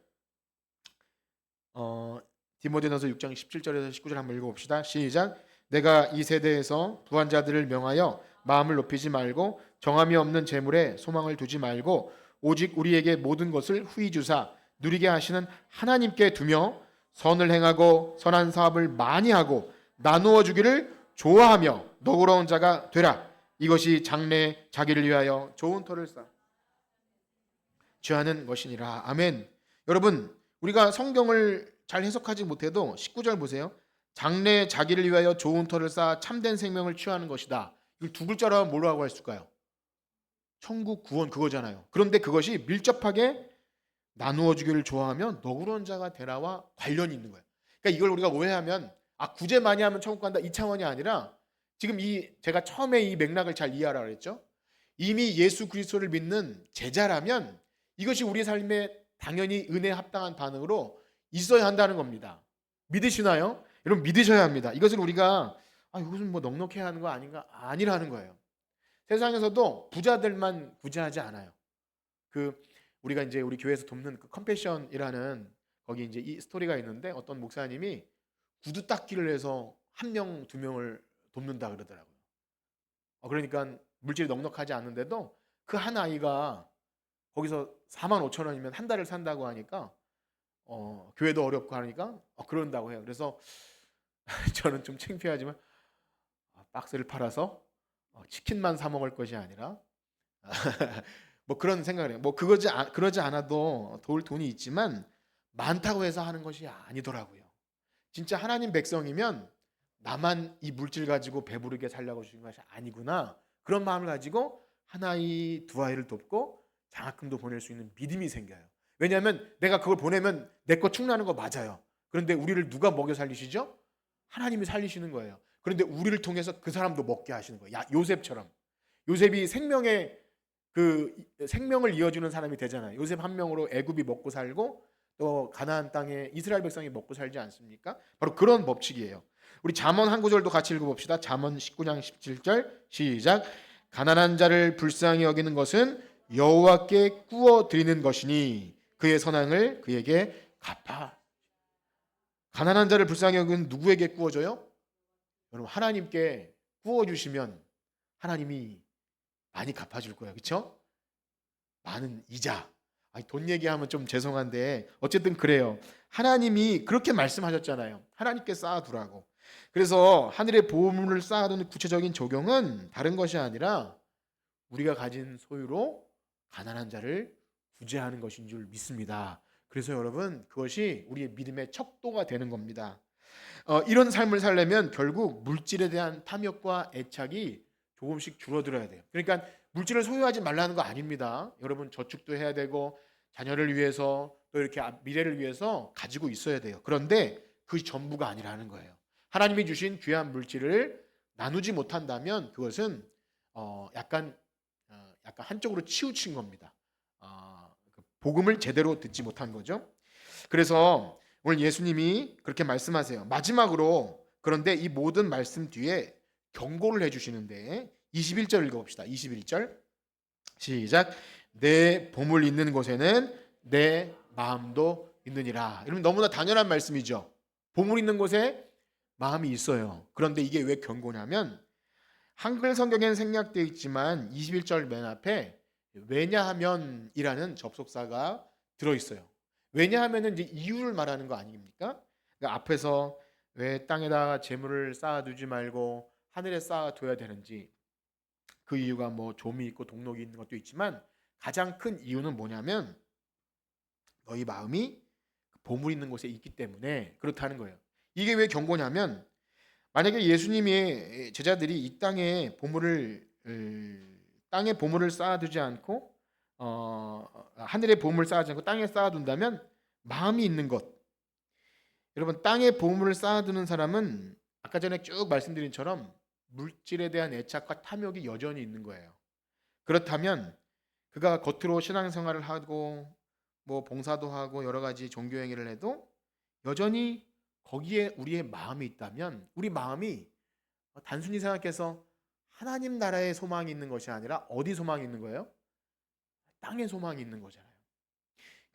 디모데전서 6장 17절에서 19절 한번 읽어봅시다. 시작. 내가 이 세대에서 부한 자들을 명하여 마음을 높이지 말고 정함이 없는 재물에 소망을 두지 말고 오직 우리에게 모든 것을 후히 주사 누리게 하시는 하나님께 두며 선을 행하고 선한 사업을 많이 하고 나누어 주기를 좋아하며 너그러운 자가 되라. 이것이 장래에 자기를 위하여 좋은 터를 쌓아 취하는 것이니라. 아멘. 여러분 우리가 성경을 잘 해석하지 못해도 19절 보세요. 장래에 자기를 위하여 좋은 터를 쌓아 참된 생명을 취하는 것이다. 이걸 두 글자로 하면 뭐라고 했을까요? 천국 구원 그거잖아요. 그런데 그것이 밀접하게 나누어 주기를 좋아하면 너그러운 자가 되라와 관련이 있는 거예요. 그러니까 이걸 우리가 오해하면 구제 많이 하면 천국 간다 이 차원이 아니라 지금 제가 처음에 이 맥락을 잘 이해하라 그랬죠. 이미 예수 그리스도를 믿는 제자라면 이것이 우리 삶에 당연히 은혜에 합당한 반응으로 있어야 한다는 겁니다. 믿으시나요? 여러분 믿으셔야 합니다. 이것을 우리가 이것은 뭐 넉넉해야 하는 거 아닌가? 아니라는 거예요. 세상에서도 부자들만 구제하지 않아요. 우리가 이제 우리 교회에서 돕는 컴패션이라는 거기 이제 이 스토리가 있는데 어떤 목사님이 구두 닦기를 해서 한 명, 두 명을 돕는다 그러더라고요. 그러니까 물질이 넉넉하지 않은데도 그 한 아이가 거기서 4만 5천 원이면 한 달을 산다고 하니까 교회도 어렵고 하니까 그런다고 해요. 그래서 저는 좀 창피하지만 박스를 팔아서 치킨만 사 먹을 것이 아니라 뭐 그런 생각을 해요. 뭐 그러지 않아도 도울 돈이 있지만 많다고 해서 하는 것이 아니더라고요. 진짜 하나님 백성이면 나만 이 물질 가지고 배부르게 살려고 주신 것이 아니구나. 그런 마음을 가지고 한 아이, 두 아이를 돕고 장학금도 보낼 수 있는 믿음이 생겨요. 왜냐하면 내가 그걸 보내면 내 거 충나는 거 맞아요. 그런데 우리를 누가 먹여 살리시죠? 하나님이 살리시는 거예요. 그런데 우리를 통해서 그 사람도 먹게 하시는 거예요. 요셉처럼. 요셉이 생명을 이어주는 사람이 되잖아요. 요셉 한 명으로 애굽이 먹고 살고 또 가나안 땅에 이스라엘 백성이 먹고 살지 않습니까? 바로 그런 법칙이에요. 우리 잠언 한 구절도 같이 읽어봅시다. 잠언 19장 17절 시작. 가난한 자를 불쌍히 여기는 것은 여호와께 구워 드리는 것이니 그의 선행을 그에게 갚아. 가난한 자를 불쌍히 여기는 누구에게 구워줘요? 여러분, 하나님께 구워주시면 하나님이 많이 갚아줄 거예요. 그렇죠? 많은 이자. 아니, 돈 얘기하면 좀 죄송한데 어쨌든 그래요. 하나님이 그렇게 말씀하셨잖아요. 하나님께 쌓아두라고. 그래서 하늘의 보물을 쌓아두는 구체적인 적용은 다른 것이 아니라 우리가 가진 소유로 가난한 자를 구제하는 것인 줄 믿습니다. 그래서 여러분, 그것이 우리의 믿음의 척도가 되는 겁니다. 이런 삶을 살려면 결국 물질에 대한 탐욕과 애착이 조금씩 줄어들어야 돼요. 그러니까 물질을 소유하지 말라는 거 아닙니다. 여러분, 저축도 해야 되고 자녀를 위해서 또 이렇게 미래를 위해서 가지고 있어야 돼요. 그런데 그 전부가 아니라는 거예요. 하나님이 주신 귀한 물질을 나누지 못한다면 그것은 약간 한쪽으로 치우친 겁니다. 복음을 제대로 듣지 못한 거죠. 그래서 오늘 예수님이 그렇게 말씀하세요. 마지막으로, 그런데 이 모든 말씀 뒤에 경고를 해주시는데 21절 읽어봅시다. 21절 시작. 내 보물 있는 곳에는 내 마음도 있느니라. 여러분, 너무나 당연한 말씀이죠. 보물 있는 곳에 마음이 있어요. 그런데 이게 왜 경고냐면 한글 성경에는 생략되어 있지만 21절 맨 앞에 왜냐하면이라는 접속사가 들어있어요. 왜냐하면은 이제 이유를 말하는 거 아닙니까? 그러니까 앞에서 왜 땅에다가 재물을 쌓아두지 말고 하늘에 쌓아둬야 되는지, 그 이유가 뭐 좀이 있고 동록이 있는 것도 있지만 가장 큰 이유는 뭐냐면 너희 마음이 보물 있는 곳에 있기 때문에 그렇다는 거예요. 이게 왜 경고냐면 만약에 예수님의 제자들이 이 땅에 보물을 쌓아두지 않고 하늘에 보물을 쌓아두지 않고 땅에 쌓아둔다면 마음이 있는 것. 여러분, 땅에 보물을 쌓아두는 사람은 아까 전에 쭉 말씀드린 처럼 물질에 대한 애착과 탐욕이 여전히 있는 거예요. 그렇다면 그가 겉으로 신앙생활을 하고 뭐 봉사도 하고 여러 가지 종교 행위를 해도 여전히 거기에 우리의 마음이 있다면 우리 마음이 단순히 생각해서 하나님 나라에 소망이 있는 것이 아니라 어디 소망이 있는 거예요? 땅에 소망이 있는 거잖아요.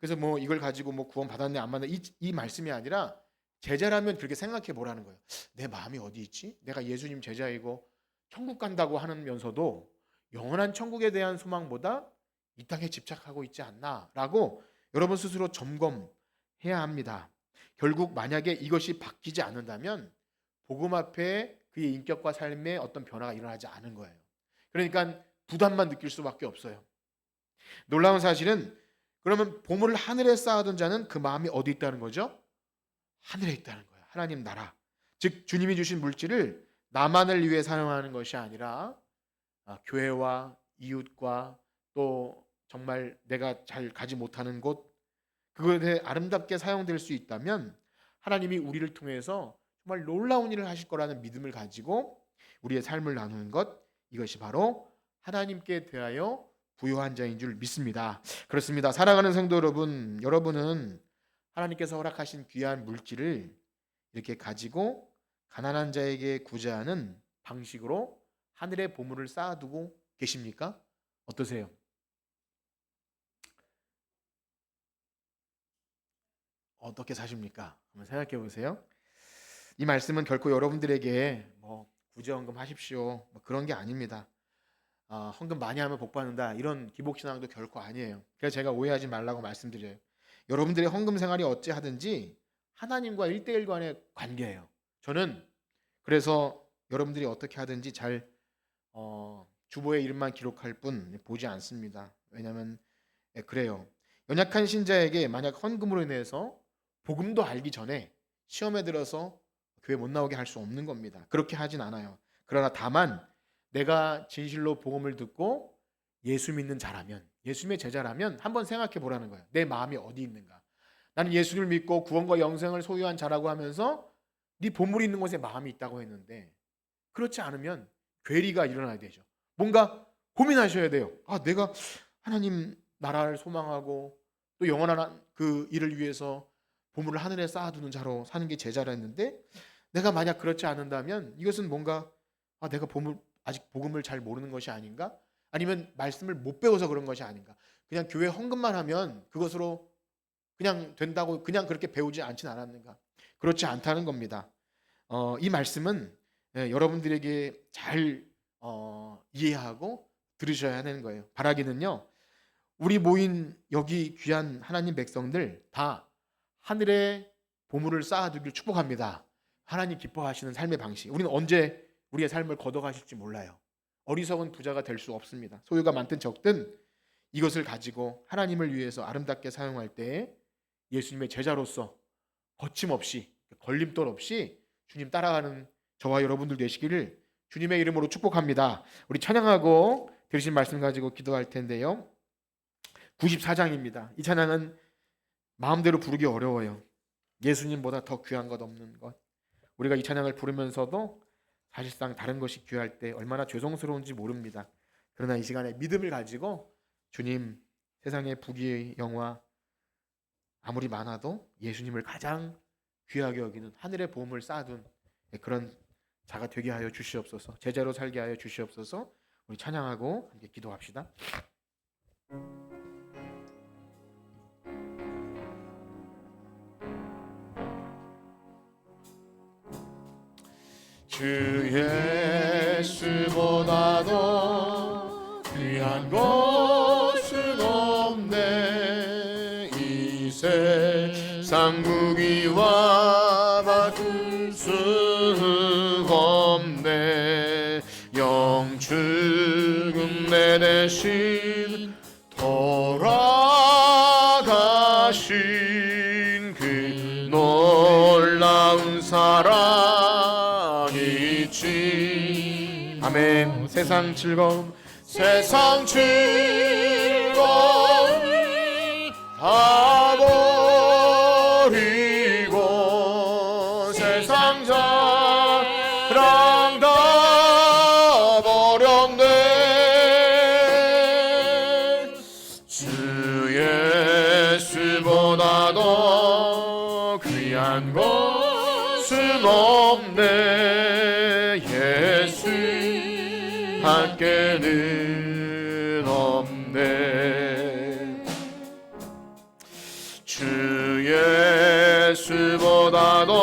그래서 뭐 이걸 가지고 뭐 구원 받았네 안 받았네 이 말씀이 아니라 제자라면 그렇게 생각해 보라는 거예요. 내 마음이 어디 있지? 내가 예수님 제자이고 천국 간다고 하면서도 영원한 천국에 대한 소망보다 이 땅에 집착하고 있지 않나라고 여러분 스스로 점검해야 합니다. 결국 만약에 이것이 바뀌지 않는다면 복음 앞에 그의 인격과 삶에 어떤 변화가 일어나지 않은 거예요. 그러니까 부담만 느낄 수밖에 없어요. 놀라운 사실은 그러면 보물을 하늘에 쌓아둔 자는 그 마음이 어디 있다는 거죠? 하늘에 있다는 거예요. 하나님 나라. 즉 주님이 주신 물질을 나만을 위해 사용하는 것이 아니라 교회와 이웃과 또 정말 내가 잘 가지 못하는 곳, 그것에 아름답게 사용될 수 있다면 하나님이 우리를 통해서 정말 놀라운 일을 하실 거라는 믿음을 가지고 우리의 삶을 나누는 것, 이것이 바로 하나님께 대하여 부요한 자인 줄 믿습니다. 그렇습니다. 사랑하는 성도 여러분, 여러분은 하나님께서 허락하신 귀한 물질을 이렇게 가지고 가난한 자에게 구제하는 방식으로 하늘의 보물을 쌓아두고 계십니까? 어떠세요? 어떻게 사십니까? 한번 생각해 보세요. 이 말씀은 결코 여러분들에게 뭐 구제헌금 하십시오 뭐 그런 게 아닙니다. 헌금 많이 하면 복 받는다 이런 기복신앙도 결코 아니에요. 그래서 제가 오해하지 말라고 말씀드려요. 여러분들의 헌금 생활이 어찌하든지 하나님과 1대1 간의 관계예요. 저는 그래서 여러분들이 어떻게 하든지 잘 주보의 이름만 기록할 뿐 보지 않습니다. 왜냐하면 그래요. 연약한 신자에게 만약 헌금으로 인해서 복음도 알기 전에 시험에 들어서 교회 못 나오게 할 수 없는 겁니다. 그렇게 하진 않아요. 그러나 다만 내가 진실로 복음을 듣고 예수 믿는 자라면, 예수님의 제자라면 한번 생각해 보라는 거예요. 내 마음이 어디 있는가? 나는 예수를 믿고 구원과 영생을 소유한 자라고 하면서 네 보물이 있는 곳에 마음이 있다고 했는데 그렇지 않으면 괴리가 일어나야 되죠. 뭔가 고민하셔야 돼요. 내가 하나님 나라를 소망하고 또 영원한 그 일을 위해서 보물을 하늘에 쌓아두는 자로 사는 게 제자라 했는데 내가 만약 그렇지 않는다면 이것은 뭔가 내가 아직 복음을 잘 모르는 것이 아닌가? 아니면 말씀을 못 배워서 그런 것이 아닌가? 그냥 교회 헌금만 하면 그것으로 그냥 된다고 그냥 그렇게 배우지 않진 않았는가? 그렇지 않다는 겁니다. 이 말씀은 여러분들에게 잘 이해하고 들으셔야 하는 거예요. 바라기는요, 우리 모인 여기 귀한 하나님 백성들 다 하늘에 보물을 쌓아두길 축복합니다. 하나님 기뻐하시는 삶의 방식. 우리는 언제 우리의 삶을 걷어가실지 몰라요. 어리석은 부자가 될 수 없습니다. 소유가 많든 적든 이것을 가지고 하나님을 위해서 아름답게 사용할 때 예수님의 제자로서 거침없이, 걸림돌 없이 주님 따라가는 저와 여러분들 되시기를 주님의 이름으로 축복합니다. 우리 찬양하고 들으신 말씀 가지고 기도할 텐데요. 94장입니다. 이 찬양은 마음대로 부르기 어려워요. 예수님보다 더 귀한 것 없는 것. 우리가 이 찬양을 부르면서도 사실상 다른 것이 귀할 때 얼마나 죄송스러운지 모릅니다. 그러나 이 시간에 믿음을 가지고 주님, 세상의 부귀의 영화 아무리 많아도 예수님을 가장 귀하게 여기는 하늘의 보험을 쌓아둔 그런 자가 되게 하여 주시옵소서. 제자로 살게 하여 주시옵소서. 우리 찬양하고 함께 기도합시다. 주 예수보다도 귀한 것은 없네. 이 세상 무기와 바꿀 수 없네. 영죽음 내 대신 돌아가신 그 놀라운 사랑 아멘. 세상 즐거움 다 버리고 세상 자랑 다 버렸네. 주 예수보다도 귀한 것은 없네. 예수 밖에는 없네. 주 예수보다도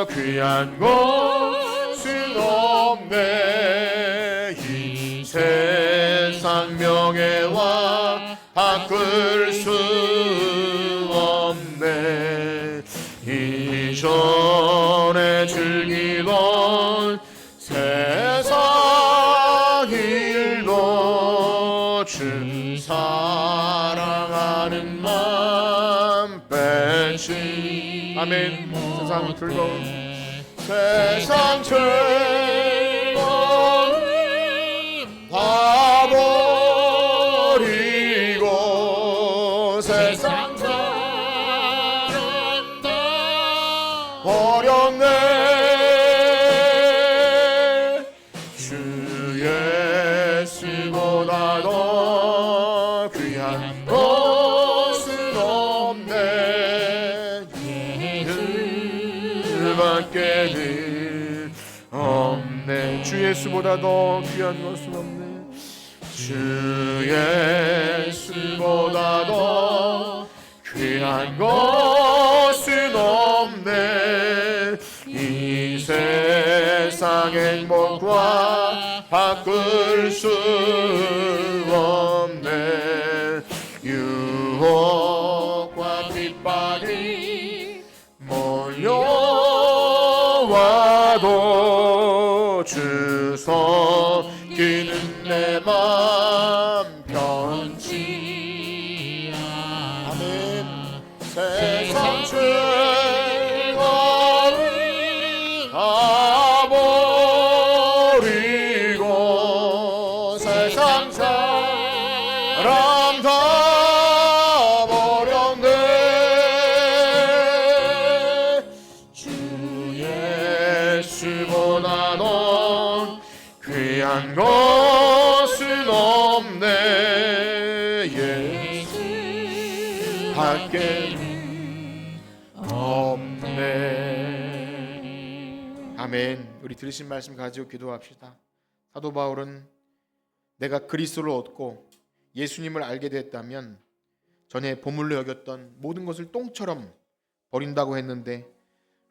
귀한 것은 없네. 이 세상 명예와 바꿀 수 없네. 이전에 즐기던 세상 일도 주 사랑하는 마음 빼지. 아멘. 세상 즐거움 세상 즐거움 다 버리고 세상 사랑 다 버렸네. 보다도 귀한 것은 없네. 예수밖에는 없네. 주 예수보다도 귀한 것은 없네. 주 예수보다도 귀한 것은 없네. 이 세상 행복과 바꿀 수 없네. 유혹과 핍박이 몰려와도 주 섬기는 내 맘 변치 않아. 아멘. 세상 즐거움 다 버리고 세상 사랑 다 버렸네. 주 예수보다도 귀한 것은 없네. 예수 밖에는 없네. 아멘. 우리 들으신 말씀 가지고 기도합시다. 사도 바울은 내가 그리스도를 얻고 예수님을 알게 됐다면 전에 보물로 여겼던 모든 것을 똥처럼 버린다고 했는데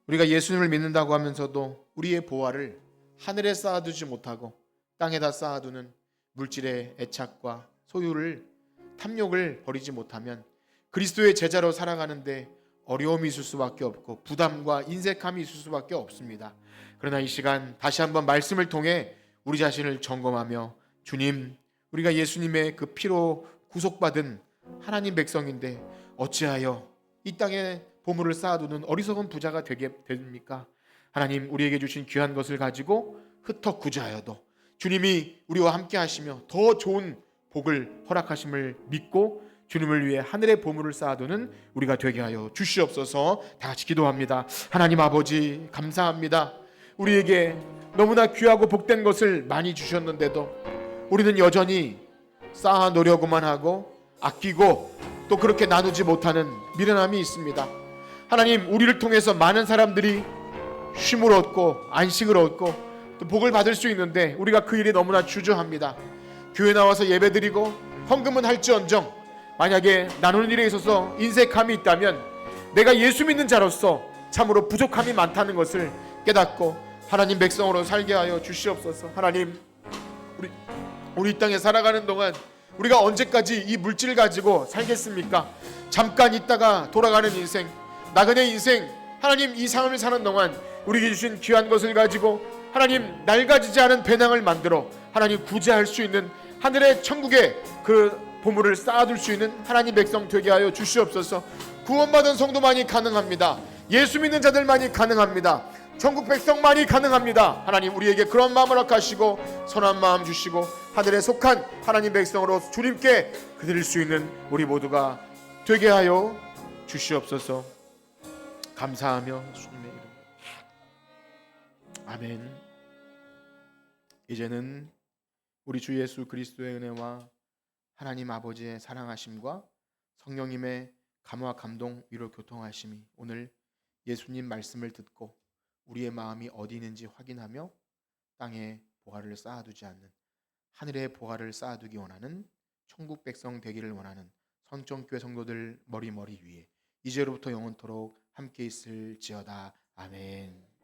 우리가 예수님을 믿는다고 하면서도 우리의 보화를 하늘에 쌓아두지 못하고 땅에다 쌓아두는 물질의 애착과 소유를 탐욕을 버리지 못하면 그리스도의 제자로 살아가는데 어려움이 있을 수밖에 없고 부담과 인색함이 있을 수밖에 없습니다. 그러나 이 시간 다시 한번 말씀을 통해 우리 자신을 점검하며 주님, 우리가 예수님의 그 피로 구속받은 하나님 백성인데 어찌하여 이 땅에 보물을 쌓아두는 어리석은 부자가 되게 됩니까? 하나님, 우리에게 주신 귀한 것을 가지고 흩어구자하여도 주님이 우리와 함께 하시며 더 좋은 복을 허락하심을 믿고 주님을 위해 하늘의 보물을 쌓아두는 우리가 되게 하여 주시옵소서. 다 같이 기도합니다. 하나님 아버지, 감사합니다. 우리에게 너무나 귀하고 복된 것을 많이 주셨는데도 우리는 여전히 쌓아 놓으려고만 하고 아끼고 또 그렇게 나누지 못하는 미련함이 있습니다. 하나님, 우리를 통해서 많은 사람들이 쉼을 얻고 안식을 얻고 또 복을 받을 수 있는데 우리가 그 일에 너무나 주저합니다. 교회 나와서 예배드리고 헌금은 할지언정 만약에 나누는 일에 있어서 인색함이 있다면 내가 예수 믿는 자로서 참으로 부족함이 많다는 것을 깨닫고 하나님 백성으로 살게 하여 주시옵소서. 하나님, 우리 이 땅에 살아가는 동안 우리가 언제까지 이 물질을 가지고 살겠습니까? 잠깐 있다가 돌아가는 인생, 나그네 인생, 하나님 이 삶을 사는 동안 우리에게 주신 귀한 것을 가지고 하나님 낡아지지 않은 배낭을 만들어 하나님 구제할 수 있는 하늘의 천국에 그 보물을 쌓아둘 수 있는 하나님 백성 되게 하여 주시옵소서. 구원받은 성도만이 가능합니다. 예수 믿는 자들만이 가능합니다. 천국 백성만이 가능합니다. 하나님, 우리에게 그런 마음을 허락하시고 선한 마음 주시고 하늘에 속한 하나님 백성으로 주님께 드릴 수 있는 우리 모두가 되게 하여 주시옵소서. 감사하며 주님의 이름. 아멘. 이제는 우리 주 예수 그리스도의 은혜와 하나님 아버지의 사랑하심과 성령님의 감화 감동 위로 교통하심이 오늘 예수님 말씀을 듣고 우리의 마음이 어디 있는지 확인하며 땅에 보화를 쌓아두지 않는 하늘에 보화를 쌓아두기 원하는 천국 백성 되기를 원하는 성정교회 성도들 머리 위에 이제로부터 영원토록 함께 있을지어다. 아멘.